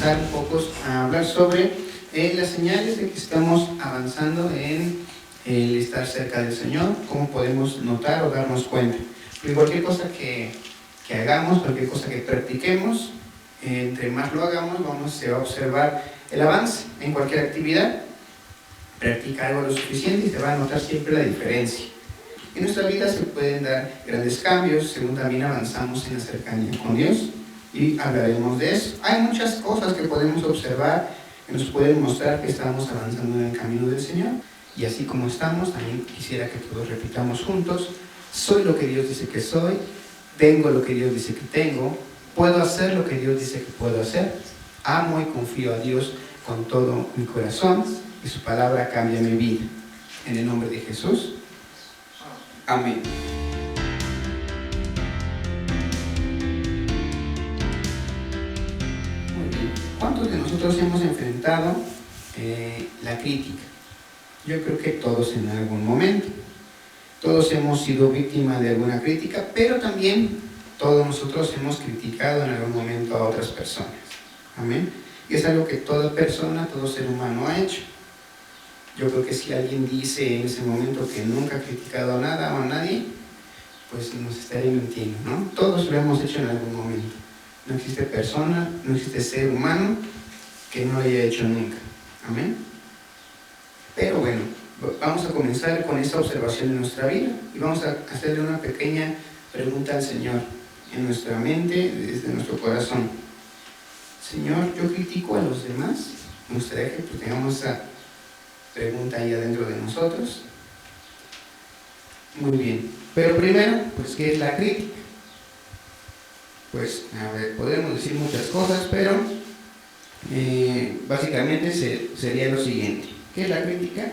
comenzar un poco a hablar sobre las señales de que estamos avanzando en el estar cerca del Señor, cómo podemos notar o darnos cuenta. Porque cualquier cosa que hagamos, cualquier cosa que practiquemos, entre más lo hagamos, se va a observar el avance en cualquier actividad. Practica algo lo suficiente y te va a notar siempre la diferencia. En nuestra vida se pueden dar grandes cambios según también avanzamos en la cercanía con Dios, y hablaremos de eso. Hay muchas cosas que podemos observar que nos pueden mostrar que estamos avanzando en el camino del Señor, y así como estamos, también quisiera que todos repitamos juntos: soy lo que Dios dice que soy, tengo lo que Dios dice que tengo, puedo hacer lo que Dios dice que puedo hacer, amo y confío a Dios con todo mi corazón, y su palabra cambia mi vida. En el nombre de Jesús, amén. Muy bien. ¿Cuántos de nosotros hemos enfrentado la crítica? Yo creo que todos en algún momento. Todos hemos sido víctimas de alguna crítica, pero también todos nosotros hemos criticado en algún momento a otras personas. Amén. Y es algo que toda persona, todo ser humano ha hecho. Yo creo que si alguien dice en ese momento que nunca ha criticado a nada o a nadie, pues nos estaría mintiendo, ¿no? Todos lo hemos hecho en algún momento. No existe persona, no existe ser humano que no lo haya hecho nunca. Amén. Pero bueno, vamos a comenzar con esta observación de nuestra vida y vamos a hacerle una pequeña pregunta al Señor en nuestra mente, desde nuestro corazón. Señor, ¿yo critico a los demás? Me gustaría que tengamos esa pregunta ahí adentro de nosotros. Muy bien, pero primero, pues, ¿qué es la crítica? Pues, a ver, podemos decir muchas cosas, pero básicamente sería lo siguiente. ¿Qué es la crítica?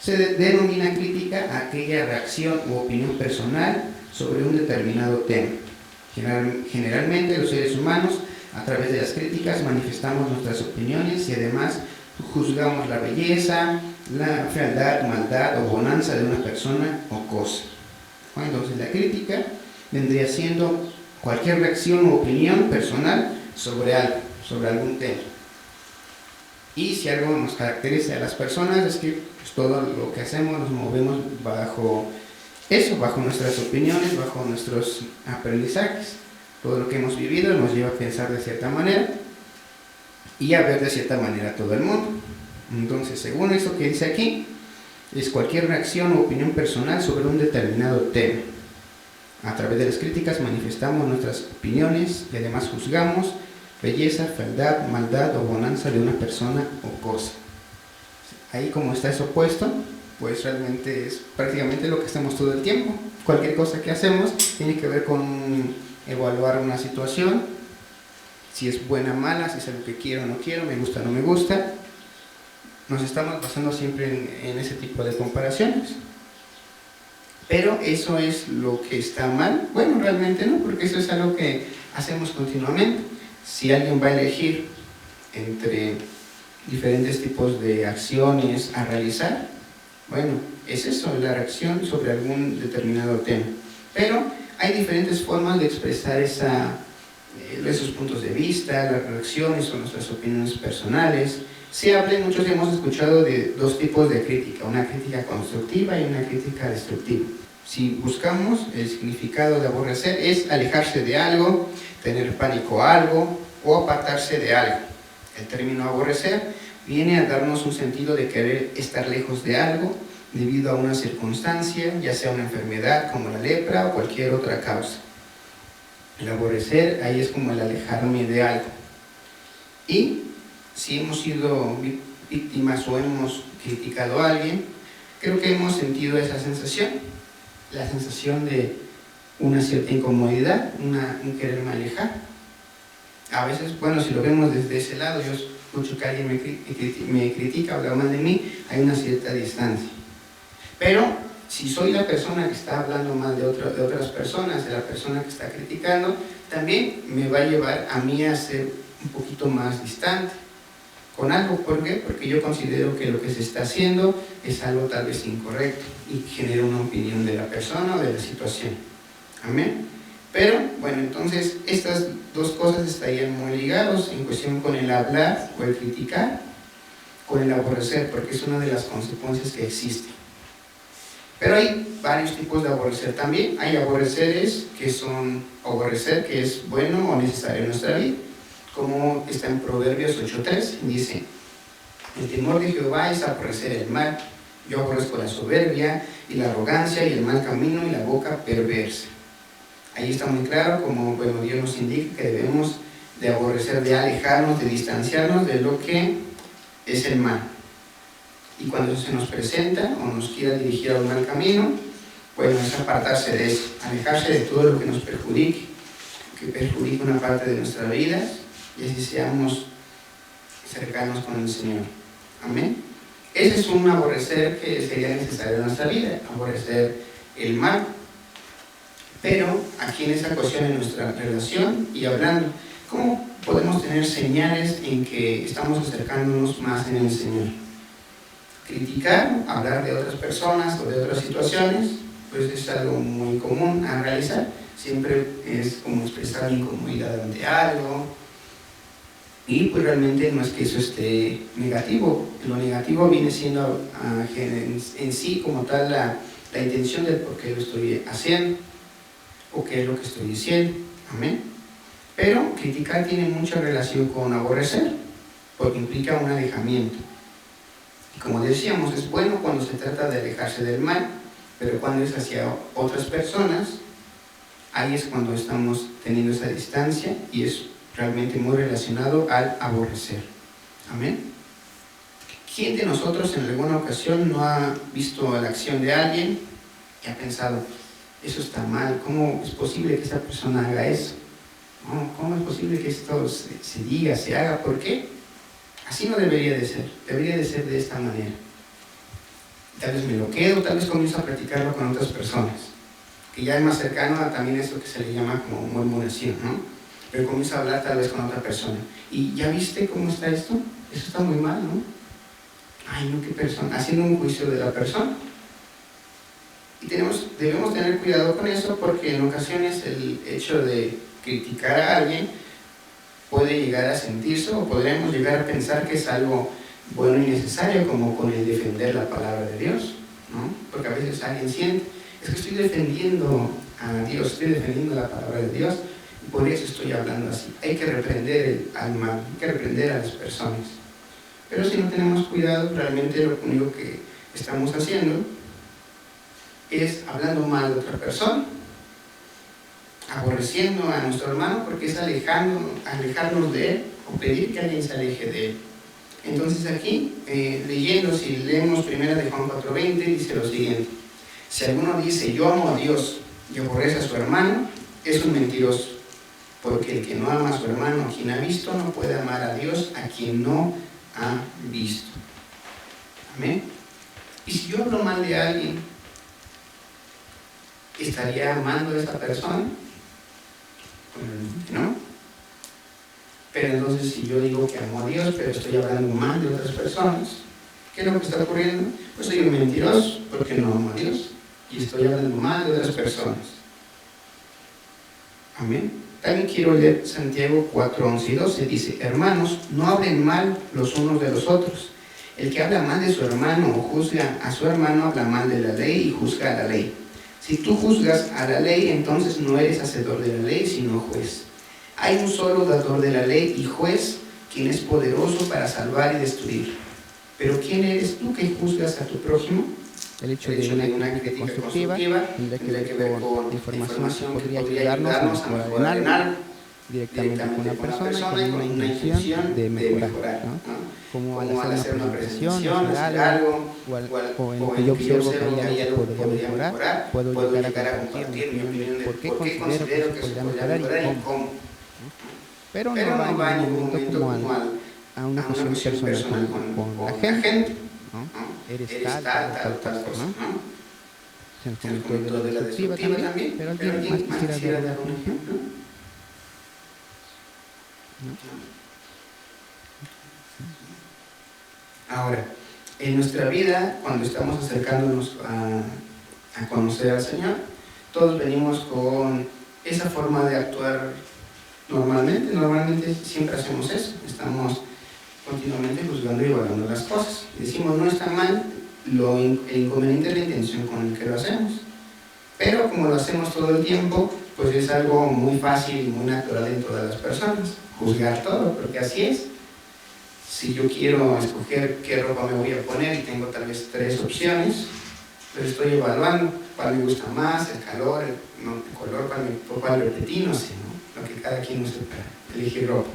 Se denomina crítica a aquella reacción u opinión personal sobre un determinado tema. Generalmente los seres humanos, a través de las críticas, manifestamos nuestras opiniones y además juzgamos la belleza, la fealdad, maldad o bonanza de una persona o cosa. Entonces la crítica vendría siendo cualquier reacción u opinión personal sobre algo, sobre algún tema. Y si algo nos caracteriza a las personas es que pues, todo lo que hacemos nos movemos bajo eso, bajo nuestras opiniones, bajo nuestros aprendizajes. Todo lo que hemos vivido nos lleva a pensar de cierta manera y a ver de cierta manera todo el mundo. Entonces, según eso que dice aquí, es cualquier reacción o opinión personal sobre un determinado tema. A través de las críticas manifestamos nuestras opiniones y además juzgamos belleza, fealdad, maldad o bonanza de una persona o cosa. Ahí, como está eso puesto, pues realmente es prácticamente lo que hacemos todo el tiempo. Cualquier cosa que hacemos tiene que ver con evaluar una situación, si es buena o mala, si es algo que quiero o no quiero, me gusta o no me gusta. Nos estamos basando siempre en ese tipo de comparaciones. Pero eso es lo que está mal. Bueno, realmente no, porque eso es algo que hacemos continuamente. Si alguien va a elegir entre diferentes tipos de acciones a realizar, bueno, es eso, la reacción sobre algún determinado tema. Pero hay diferentes formas de expresar esos puntos de vista, las reacciones o nuestras opiniones personales. Se habla, muchos hemos escuchado de dos tipos de crítica, una crítica constructiva y una crítica destructiva. Si buscamos el significado de aborrecer, es alejarse de algo, tener pánico a algo o apartarse de algo. El término aborrecer viene a darnos un sentido de querer estar lejos de algo debido a una circunstancia, ya sea una enfermedad como la lepra o cualquier otra causa. El aborrecer ahí es como el alejarme de algo. Y si hemos sido víctimas o hemos criticado a alguien, creo que hemos sentido esa sensación, la sensación de una cierta incomodidad, un quererme alejar. A veces, bueno, si lo vemos desde ese lado, yo escucho que alguien me critica, habla mal de mí, hay una cierta distancia. Pero si soy la persona que está hablando mal de otras personas, de la persona que está criticando, también me va a llevar a mí a ser un poquito más distante con algo. ¿Por qué? Porque yo considero que lo que se está haciendo es algo tal vez incorrecto y genera una opinión de la persona o de la situación. Amén. Pero, bueno, entonces estas dos cosas estarían muy ligados en cuestión con el hablar o el criticar, con el aborrecer, porque es una de las consecuencias que existen. Pero hay varios tipos de aborrecer también. Hay aborreceres que son aborrecer que es bueno o necesario en nuestra vida, como está en Proverbios 8:3, dice: el temor de Jehová es aborrecer el mal. Yo aborrezco la soberbia y la arrogancia y el mal camino y la boca perversa. Ahí está muy claro como, bueno, Dios nos indica que debemos de aborrecer, de alejarnos, de distanciarnos de lo que es el mal. Y cuando eso se nos presenta o nos quiera dirigir a un mal camino, bueno, es apartarse de eso, alejarse de todo lo que nos perjudique, que perjudique una parte de nuestra vida, y así seamos cercanos con el Señor. Amén. Ese es un aborrecer que sería necesario en nuestra vida, aborrecer el mal. Pero aquí en esta cuestión, en nuestra relación y hablando, ¿cómo podemos tener señales en que estamos acercándonos más en el Señor? Criticar, hablar de otras personas o de otras situaciones, pues es algo muy común a realizar. Siempre es como expresar incomodidad ante algo. Y pues realmente no es que eso esté negativo. Lo negativo viene siendo en sí como tal la intención del por qué lo estoy haciendo o qué es lo que estoy diciendo. Amén. Pero criticar tiene mucha relación con aborrecer, porque implica un alejamiento. Y como decíamos, es bueno cuando se trata de alejarse del mal, pero cuando es hacia otras personas, ahí es cuando estamos teniendo esa distancia y es realmente muy relacionado al aborrecer. Amén. ¿Quién de nosotros en alguna ocasión no ha visto la acción de alguien y ha pensado, eso está mal, ¿cómo es posible que esa persona haga eso? ¿Cómo es posible que esto se diga, se haga? ¿Por qué? Así no debería de ser de esta manera. Tal vez me lo quedo, tal vez comienzo a practicarlo con otras personas, que ya es más cercano a también esto que se le llama como murmuración, ¿no? Pero comienzo a hablar tal vez con otra persona. ¿Y ya viste cómo está esto? Eso está muy mal, ¿no? Ay, no, qué persona. Haciendo un juicio de la persona. Y debemos tener cuidado con eso porque en ocasiones el hecho de criticar a alguien puede llegar a sentirse o podremos llegar a pensar que es algo bueno y necesario, como con el defender la palabra de Dios, ¿no? Porque a veces alguien siente, es que estoy defendiendo a Dios, estoy defendiendo la palabra de Dios, y por eso estoy hablando así. Hay que reprender al mal, hay que reprender a las personas. Pero si no tenemos cuidado, realmente lo único que estamos haciendo es hablando mal de otra persona, aborreciendo a nuestro hermano, porque es alejarnos de él o pedir que alguien se aleje de él. Entonces aquí, leyendo, si leemos 1 de Juan 4:20, dice lo siguiente: si alguno dice yo amo a Dios y aborrece a su hermano, es un mentiroso, porque el que no ama a su hermano a quien ha visto no puede amar a Dios a quien no ha visto. Amén. Y si yo hablo mal de alguien, ¿estaría amando a esa persona? ¿No? Pero entonces si yo digo que amo a Dios, pero estoy hablando mal de otras personas, ¿qué es lo que está ocurriendo? Pues soy un mentiroso porque no amo a Dios y estoy hablando mal de otras personas. Amén. También quiero leer Santiago 4:11 y 12. Dice: hermanos, no hablen mal los unos de los otros. El que habla mal de su hermano o juzga a su hermano habla mal de la ley y juzga a la ley. Si tú juzgas a la ley, entonces no eres hacedor de la ley, sino juez. Hay un solo dador de la ley y juez, quien es poderoso para salvar y destruir. Pero ¿quién eres tú que juzgas a tu prójimo? El hecho de una crítica constructiva tendría que ver con información que podría ayudarnos a mejorar en algo directamente con una persona y con una intención de mejorar, ¿no? Como al hacer una presentación, hacer algo, o en lo que yo observo que hay algo que podría mejorar, puedo llegar a compartir mi opinión de por qué considero que se podría mejorar y cómo. Pero no va en ningún momento como a una cuestión personal con la gente, ¿no? Eres tal cosa, ¿no? Se nos comentó de la destructiva también, pero alguien más quisiera dar un ejemplo. Ahora, en nuestra vida, cuando estamos acercándonos a conocer al Señor, todos venimos con esa forma de actuar normalmente siempre hacemos eso, estamos continuamente juzgando y evaluando las cosas. Decimos, no está mal, el inconveniente es la intención con el que lo hacemos. Pero como lo hacemos todo el tiempo, pues es algo muy fácil y muy natural en todas las personas, juzgar todo, porque así es. Si yo quiero escoger qué ropa me voy a poner y tengo tal vez 3 opciones, pues estoy evaluando cuál me gusta más, el calor, el color, cuál me repetí, no sé, ¿no? Lo que cada quien use para elegir ropa.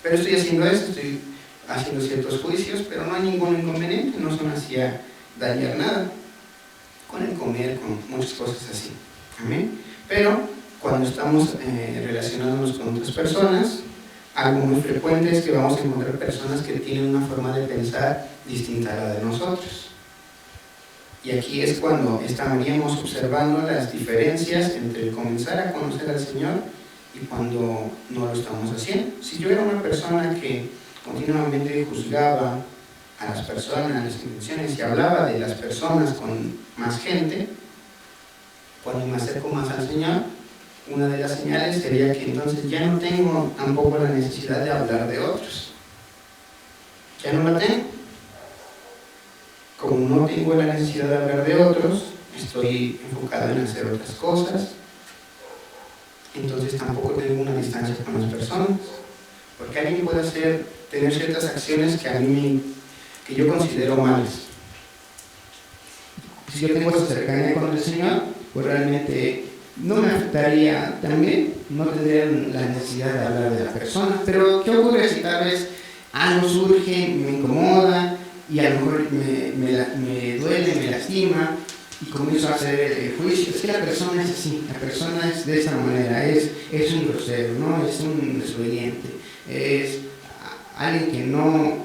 Pero estoy haciendo eso, estoy haciendo ciertos juicios, pero no hay ningún inconveniente, no se me hacía dañar nada con el comer, con muchas cosas así. ¿Amén? Pero cuando estamos relacionándonos con otras personas, algo muy frecuente es que vamos a encontrar personas que tienen una forma de pensar distinta a la de nosotros. Y aquí es cuando estaríamos observando las diferencias entre comenzar a conocer al Señor y cuando no lo estamos haciendo. Si yo era una persona que continuamente juzgaba a las personas, las instituciones, y hablaba de las personas con más gente, cuando me acerco más al Señor, una de las señales sería que entonces ya no tengo tampoco la necesidad de hablar de otros. Ya no la tengo. Como no tengo la necesidad de hablar de otros, estoy enfocado en hacer otras cosas, entonces tampoco tengo una distancia con las personas. Porque alguien puede tener ciertas acciones que yo considero malas. Si yo tengo esa cercanía con el Señor, pues realmente no me afectaría también, no tendría la necesidad de hablar de la persona. Pero ¿qué ocurre si tal vez algo surge, me incomoda y a lo mejor me duele, me lastima y comienzo a hacer juicio? Es que la persona es así, la persona es de esa manera, es un grosero, ¿no? Es un desobediente, es alguien que no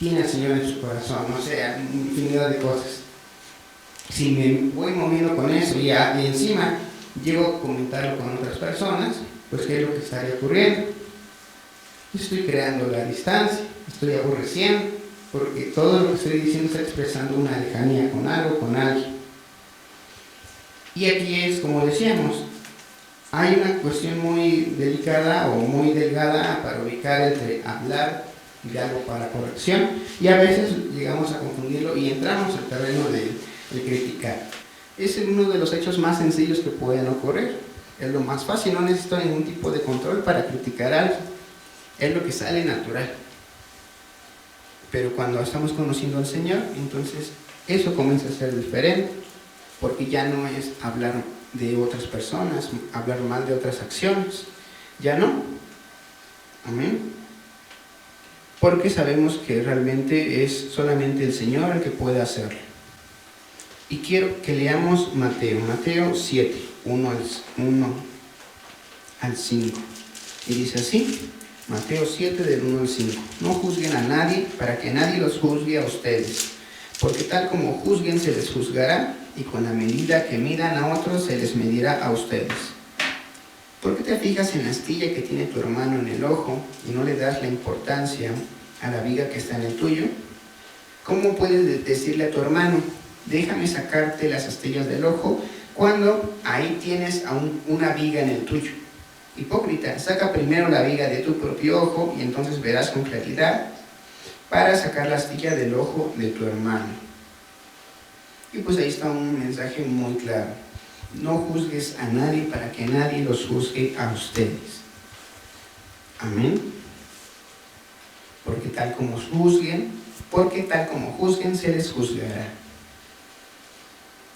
tiene al Señor en su corazón, o sea, infinidad de cosas. Si me voy moviendo con eso y encima llego a comentarlo con otras personas, pues ¿qué es lo que estaría ocurriendo? Estoy creando la distancia, estoy aborreciendo, porque todo lo que estoy diciendo está expresando una lejanía con algo, con alguien. Y aquí es, como decíamos, hay una cuestión muy delicada o muy delgada para ubicar entre hablar de algo para corrección, y a veces llegamos a confundirlo y entramos al terreno de criticar. Es uno de los hechos más sencillos que pueden ocurrir, es lo más fácil, no necesito ningún tipo de control para criticar algo, es lo que sale natural. Pero cuando estamos conociendo al Señor, entonces eso comienza a ser diferente, porque ya no es hablar de otras personas, hablar mal de otras acciones, ya no. Amén. Porque sabemos que realmente es solamente el Señor el que puede hacerlo. Y quiero que leamos Mateo 7, 1 al 5. Y dice así, Mateo 7 del 1 al 5. No juzguen a nadie para que nadie los juzgue a ustedes, porque tal como juzguen se les juzgará, y con la medida que midan a otros se les medirá a ustedes. ¿Por qué te fijas en la astilla que tiene tu hermano en el ojo y no le das la importancia a la viga que está en el tuyo? ¿Cómo puedes decirle a tu hermano, déjame sacarte las astillas del ojo, cuando ahí tienes aún una viga en el tuyo? Hipócrita, saca primero la viga de tu propio ojo y entonces verás con claridad para sacar la astilla del ojo de tu hermano. Y pues ahí está un mensaje muy claro. No juzgues a nadie para que nadie los juzgue a ustedes. Amén. Porque tal como juzguen se les juzgará.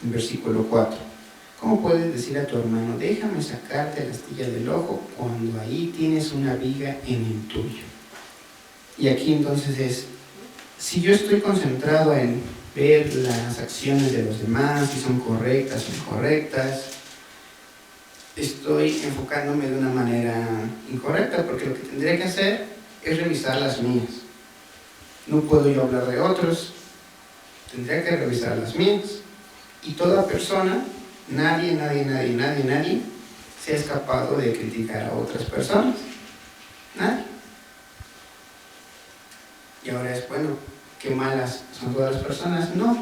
En versículo 4. ¿Cómo puedes decir a tu hermano, déjame sacarte la astilla del ojo, cuando ahí tienes una viga en el tuyo? Y aquí entonces es, si yo estoy concentrado en ver las acciones de los demás, si son correctas o incorrectas, estoy enfocándome de una manera incorrecta, porque lo que tendría que hacer es revisar las mías. No puedo yo hablar de otros, tendría que revisar las mías. Y toda persona, nadie se ha escapado de criticar a otras personas. Nadie. Y ahora es, bueno, ¿qué malas son todas las personas? No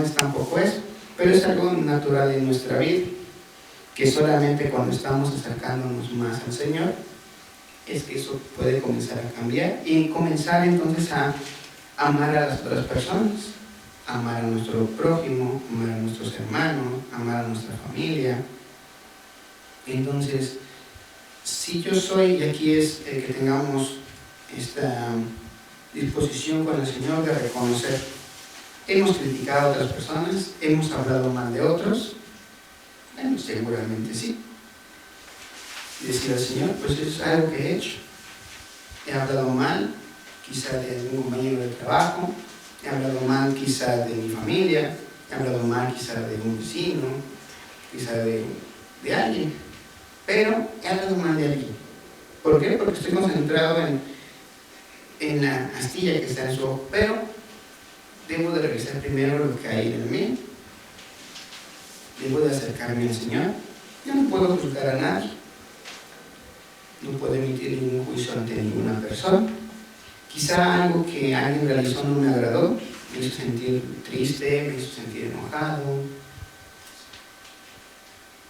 es tampoco eso, pero es algo natural en nuestra vida, que solamente cuando estamos acercándonos más al Señor es que eso puede comenzar a cambiar y comenzar entonces a amar a las otras personas, amar a nuestro prójimo, amar a nuestros hermanos, amar a nuestra familia. Entonces, si yo soy, y aquí es que tengamos esta disposición con el Señor de reconocer, hemos criticado a otras personas, hemos hablado mal de otros, bueno, seguramente sí. Y decir al Señor, pues eso es algo que he hecho. He hablado mal, quizá de algún compañero de trabajo, he hablado mal quizá de mi familia, he hablado mal quizá de un vecino, quizá de alguien, pero he hablado mal de alguien. ¿Por qué? Porque estoy concentrado en la astilla que está en su ojo, pero debo de revisar primero lo que hay en mí, debo de acercarme al Señor. Yo no puedo juzgar a nadie, no puedo emitir ningún juicio ante ninguna persona. Quizá algo que alguien realizó no me agradó, me hizo sentir triste, me hizo sentir enojado,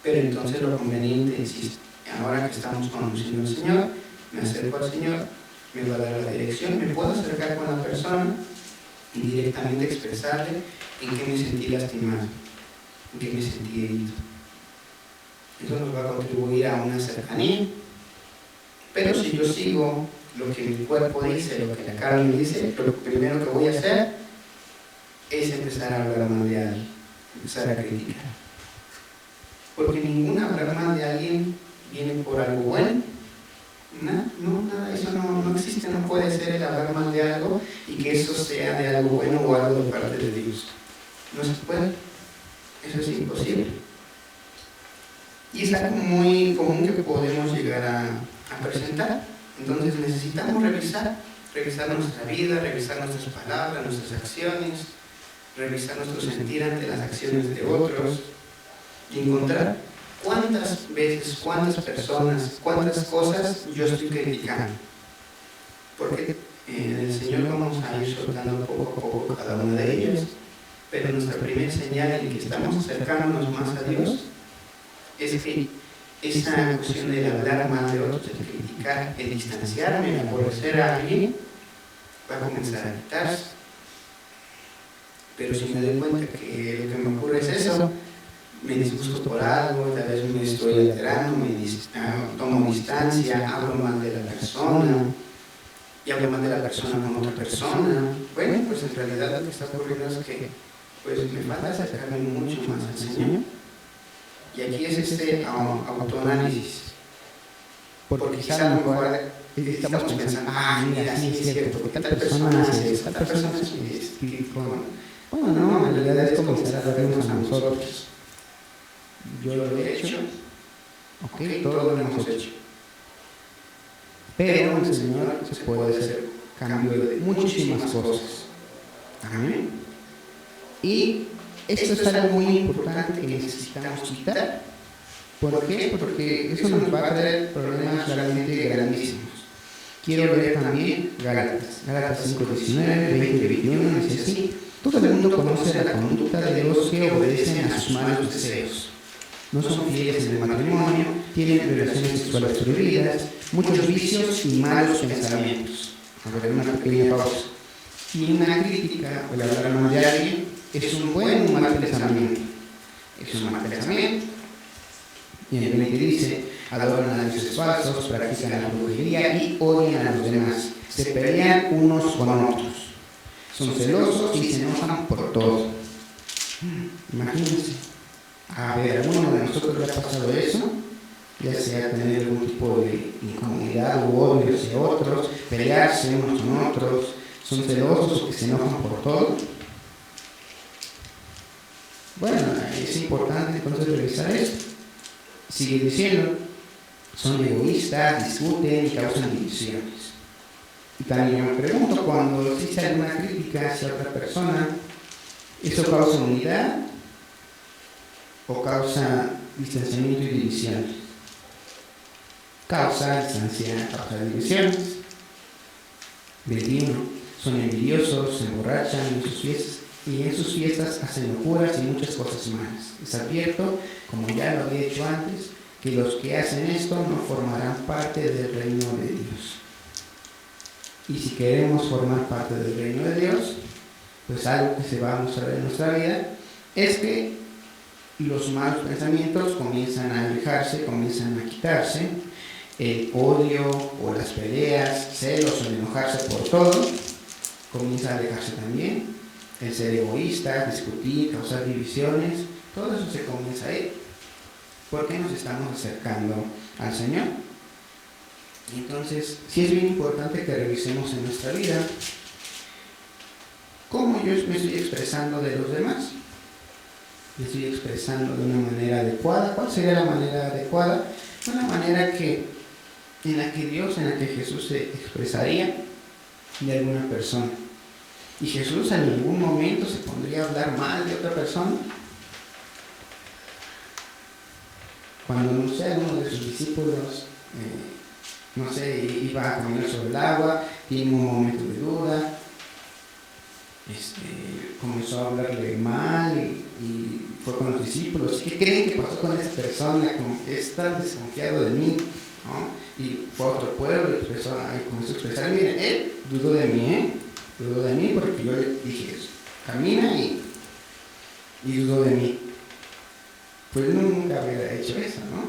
pero entonces lo conveniente es, ahora que estamos conociendo al Señor, me acerco al Señor, me va a dar la dirección, me puedo acercar con la persona y directamente expresarle en qué me sentí lastimado, en qué me sentí herido. Eso nos va a contribuir a una cercanía. Pero si yo sigo lo que mi cuerpo dice, lo que la carne me dice, lo primero que voy a hacer es empezar a hablar mal de alguien, empezar a criticar. Porque ninguna hablar mal de alguien viene por algo bueno. Nada, eso no existe, no puede ser el hablar mal de algo y que eso sea de algo bueno o algo de parte de Dios. No se puede, eso es imposible. Y es algo muy común que podemos llegar a presentar. Entonces necesitamos revisar nuestra vida, revisar nuestras palabras, nuestras acciones, revisar nuestro sentir ante las acciones de otros y encontrar cuántas veces, cuántas personas, cuántas cosas yo estoy criticando. Porque en el Señor vamos a ir soltando poco a poco cada una de ellas, pero nuestra primera señal en que estamos acercándonos más a Dios es que esa cuestión de hablar mal de otros, de criticar, de distanciarme, de aborrecer a alguien, va a comenzar a quitarse. Pero si me doy cuenta que lo que me ocurre es eso, me disgusto por algo, tal vez me estoy alterando, tomo distancia, hablo mal de la persona, y hablo mal de la persona con otra persona, bueno, pues en realidad lo que está ocurriendo es que pues me falta acercarme mucho más al Señor. Y aquí es este autoanálisis. Porque quizá a lo mejor estamos pensando, mira, sí es cierto, porque tal persona hace eso, tal persona hace esto. Bueno, no, en realidad es comenzar a vernos a nosotros. Yo lo he hecho, ok, todos lo hemos hecho. Pero en el Señor se puede hacer cambio de muchísimas cosas. Amén. Y esto es algo muy importante que necesitamos quitar. ¿Por qué? Porque eso nos va a traer problemas realmente grandísimos. Quiero leer también Gálatas 5:19, 20:21, dice así: todo el mundo conoce la conducta de los que obedecen a sus malos deseos. No son fieles en el matrimonio, tienen relaciones sexuales prohibidas, muchos vicios y malos pensamientos. A ver, una pequeña pausa. Y una crítica, o el hablar mal de alguien, es un buen o un mal pensamiento. Es un mal pensamiento. Y en el 20 dice: adoran a dioses falsos, practican la brujería y odian a los demás. Se pelean unos con otros. Son celosos y se enojan por todo. Imagínense. A ver, ¿a alguno de nosotros le ha pasado eso? Ya sea tener algún tipo de incomodidad u odio hacia otros, pelearse unos con otros, son celosos que se enojan por todo. Bueno, es importante entonces revisar esto. Sigue diciendo: son egoístas, discuten y causan divisiones. Y también me pregunto, cuando se hace alguna crítica hacia otra persona, ¿eso causa unidad o causa distanciamiento y división? Causa distancia, causa divisiones. 21. Son envidiosos, se emborrachan en sus fiestas. y en sus fiestas hacen locuras y muchas cosas malas. Les advierto, como ya lo había hecho antes, que los que hacen esto no formarán parte del reino de Dios. Y si queremos formar parte del reino de Dios, pues algo que se va a mostrar en nuestra vida es que los malos pensamientos comienzan a alejarse, comienzan a quitarse. El odio o las peleas, celos o el enojarse por todo, comienza a alejarse también. El ser egoísta, discutir, causar divisiones, todo eso se comienza a ir. Porque nos estamos acercando al Señor. Y entonces, sí es bien importante que revisemos en nuestra vida cómo yo me estoy expresando de los demás. Me estoy expresando de una manera adecuada. ¿Cuál sería la manera adecuada? Una manera en la que Jesús se expresaría de alguna persona. ¿Y Jesús en ningún momento se pondría a hablar mal de otra persona? Cuando, no sé, uno de sus discípulos, iba a caminar sobre el agua, tiene un momento de duda, comenzó a hablarle mal y fue con los discípulos. ¿Qué creen que pasó con esa persona? Es tan desconfiado de mí, ¿no? Y fue a otro pueblo y comenzó a expresar, miren, él dudó de mí porque yo le dije eso, camina y dudó de mí. Pues nunca hubiera hecho eso, ¿no?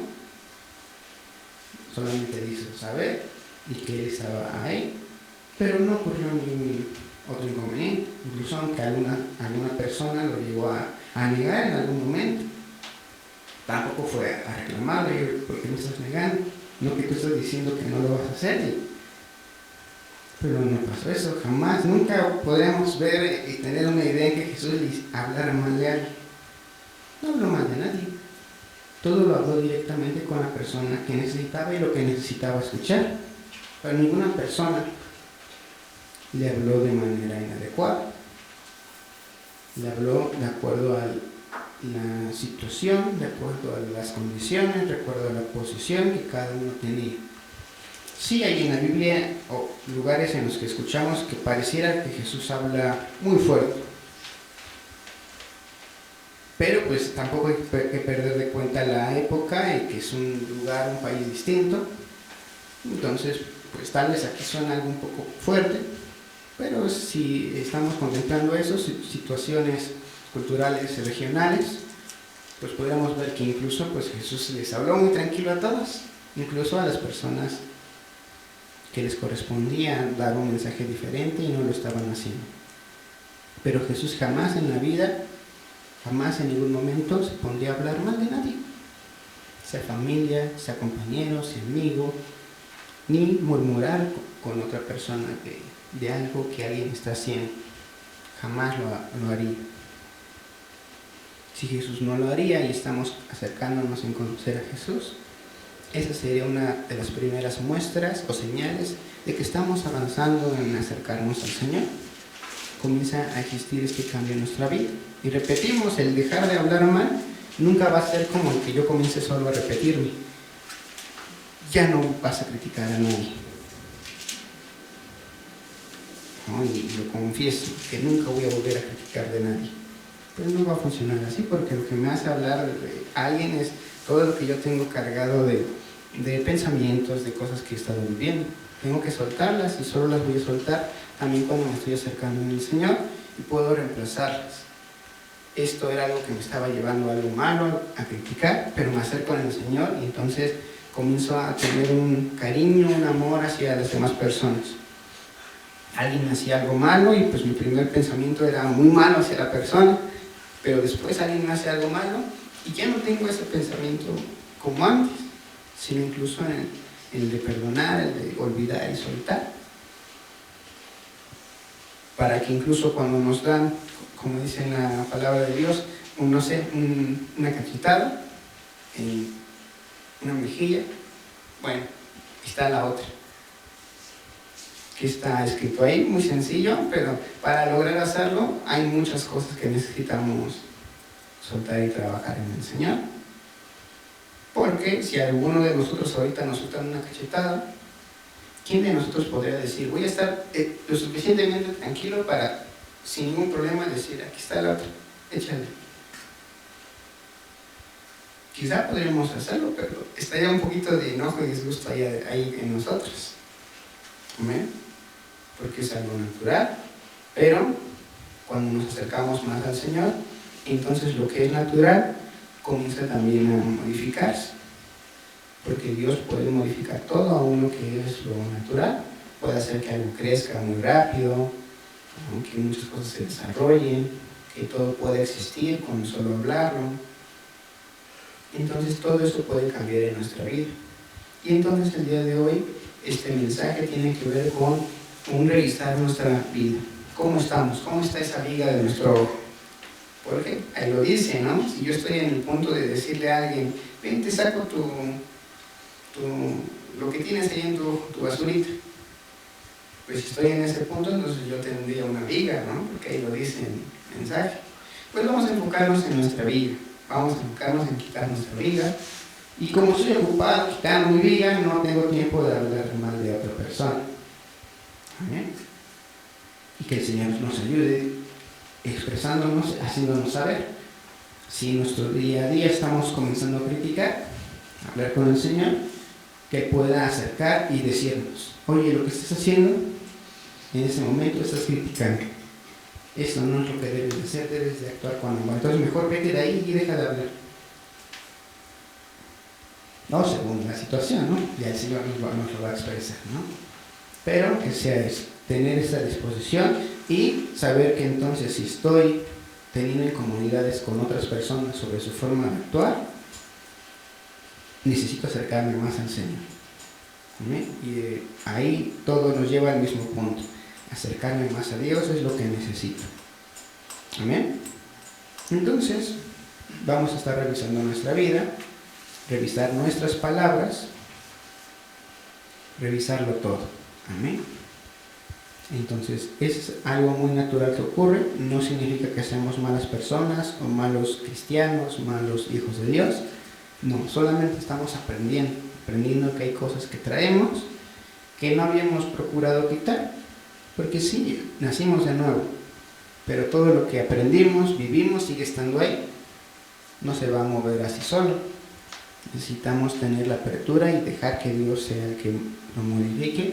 Solamente hizo saber y que él estaba ahí, pero no ocurrió ningún otro inconveniente. Incluso aunque alguna persona lo llegó a negar en algún momento, tampoco fue a reclamarle, ¿por qué me estás negando? No, que tú estás diciendo que no lo vas a hacer. Pero no pasó eso, jamás, nunca podríamos ver y tener una idea en que Jesús les hablara mal de alguien. No habló mal de nadie. Todo lo habló directamente con la persona que necesitaba y lo que necesitaba escuchar. Pero ninguna persona le habló de manera inadecuada. Le habló de acuerdo a la situación, de acuerdo a las condiciones, de acuerdo a la posición que cada uno tenía. Sí hay en la Biblia lugares en los que escuchamos que pareciera que Jesús habla muy fuerte. Pero pues tampoco hay que perder de cuenta la época y que es un lugar, un país distinto. Entonces, pues tal vez aquí suena algo un poco fuerte, pero si estamos contemplando eso, situaciones culturales y regionales, pues podríamos ver que incluso pues Jesús les habló muy tranquilo a todos, incluso a las personas que les correspondía dar un mensaje diferente y no lo estaban haciendo. Pero Jesús jamás en la vida, jamás en ningún momento se pondría a hablar mal de nadie, sea familia, sea compañero, sea amigo, ni murmurar con otra persona de algo que alguien está haciendo. Jamás lo haría. Si Jesús no lo haría y estamos acercándonos en conocer a Jesús, esa sería una de las primeras muestras o señales de que estamos avanzando en acercarnos al Señor. Comienza a existir este cambio en nuestra vida. Y repetimos, el dejar de hablar mal nunca va a ser como el que yo comience solo a repetirme. Ya no vas a criticar a nadie. ¿No? Y lo confieso, que nunca voy a volver a criticar de nadie. Pero no va a funcionar así, porque lo que me hace hablar de alguien es todo lo que yo tengo cargado de pensamientos, de cosas que he estado viviendo. Tengo que soltarlas y solo las voy a soltar también cuando me estoy acercando al Señor y puedo reemplazarlas. Esto era algo que me estaba llevando a algo malo, a criticar, pero me acerco al Señor y entonces comienzo a tener un cariño, un amor hacia las demás personas. Alguien hacía algo malo y pues mi primer pensamiento era muy malo hacia la persona, pero después alguien me hace algo malo y ya no tengo ese pensamiento como antes, sino incluso en el de perdonar, el de olvidar y soltar. Para que incluso cuando nos dan, como dice en la palabra de Dios, una cachetada en una mejilla, bueno, está la otra. Que está escrito ahí, muy sencillo, pero para lograr hacerlo hay muchas cosas que necesitamos soltar y trabajar en el Señor. Porque si alguno de nosotros ahorita nos suelta una cachetada, ¿quién de nosotros podría decir, voy a estar lo suficientemente tranquilo para sin ningún problema decir, aquí está el otro, échale. Quizá podríamos hacerlo, pero estaría un poquito de enojo y disgusto ahí en nosotros. ¿Amén? Porque es algo natural, pero cuando nos acercamos más al Señor, entonces lo que es natural comienza también a modificarse. Porque Dios puede modificar todo, aún lo que es lo natural. Puede hacer que algo crezca muy rápido, que muchas cosas se desarrollen, que todo pueda existir con solo hablarlo. Entonces todo eso puede cambiar en nuestra vida. Y entonces el día de hoy, este mensaje tiene que ver con un revisar nuestra vida. ¿Cómo estamos? ¿Cómo está esa viga de nuestro ojo? Porque ahí lo dice, ¿no? Si yo estoy en el punto de decirle a alguien, ven, te saco lo que tienes ahí en tu basurita. Pues si estoy en ese punto, entonces yo tendría una viga, ¿no? Porque ahí lo dice en el mensaje. Pues vamos a enfocarnos en nuestra viga. Vamos a enfocarnos en quitar nuestra viga. Y como estoy ocupado quitando mi viga, no tengo tiempo de hablar mal de otra persona. Amén. Y que el Señor nos ayude expresándonos, haciéndonos saber. Si en nuestro día a día estamos comenzando a criticar, a hablar con el Señor, que pueda acercar y decirnos, oye, lo que estás haciendo, en ese momento estás criticando. Eso no es lo que debes de hacer, debes de actuar con amor. Entonces mejor vete de ahí y deja de hablar. No, según la situación, ¿no? Ya el Señor nos lo va a expresar, ¿no? Pero que sea eso, tener esa disposición y saber que entonces si estoy teniendo incomodidades con otras personas sobre su forma de actuar, necesito acercarme más al Señor. ¿Amén? Y ahí todo nos lleva al mismo punto. Acercarme más a Dios es lo que necesito. Amén. Entonces, vamos a estar revisando nuestra vida, revisar nuestras palabras, revisarlo todo. Amén. Entonces, es algo muy natural que ocurre. No significa que seamos malas personas o malos cristianos, malos hijos de Dios. No, solamente estamos aprendiendo que hay cosas que traemos que no habíamos procurado quitar. Porque sí, nacimos de nuevo, pero todo lo que aprendimos, vivimos, sigue estando ahí. No se va a mover así solo. Necesitamos tener la apertura y dejar que Dios sea el que lo modifique,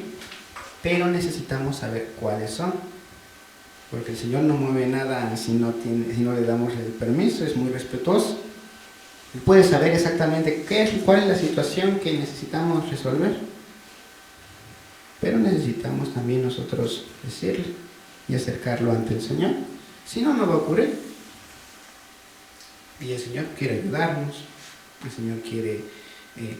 pero necesitamos saber cuáles son. Porque el Señor no mueve nada si no le damos el permiso, es muy respetuoso. Él puede saber exactamente cuál es la situación que necesitamos resolver. Pero necesitamos también nosotros decirle y acercarlo ante el Señor. Si no, no va a ocurrir. Y el Señor quiere ayudarnos. El Señor quiere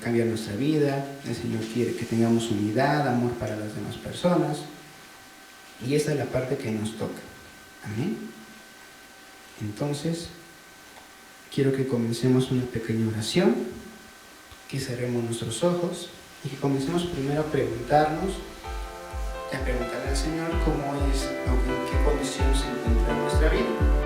cambiar nuestra vida. El Señor quiere que tengamos unidad, amor para las demás personas. Y esa es la parte que nos toca. Amén. Entonces, quiero que comencemos una pequeña oración. Que cerremos nuestros ojos. Y que comencemos primero a preguntarnos, a preguntarle al Señor cómo es, en qué condición se encuentra nuestra vida.